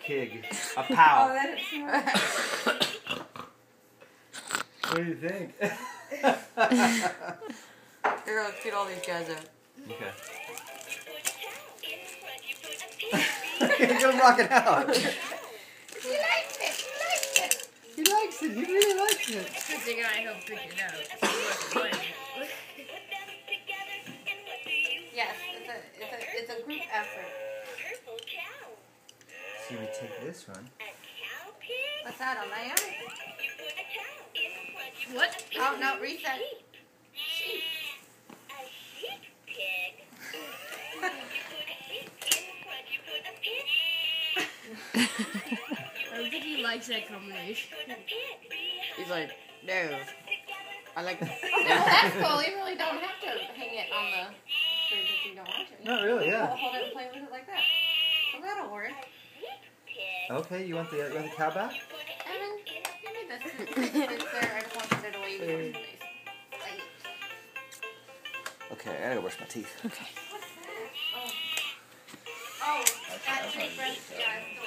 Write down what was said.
kid. A Oh, pow. that is smart. What do you think? Here, let's get all these guys out. Okay. Go rock it out. He likes it. He likes it. He likes it. He really likes it. I think I help pick it out. Yes, it's a group effort. See, we take this one. What's that, a lamb? What? Oh, no, reset. Sheep. I don't think he likes that combination. He's like, no. I like Okay, well, that's cool. You really don't have to hang it on the fridge if you don't want to. Not really, yeah. Hold it and play with it like that. Well, that'll work. Okay, you want the cow back? Evan, give me this. It's there. I just want to put it away from your face. Okay, I gotta brush my teeth. Oh, that shake breast, guys.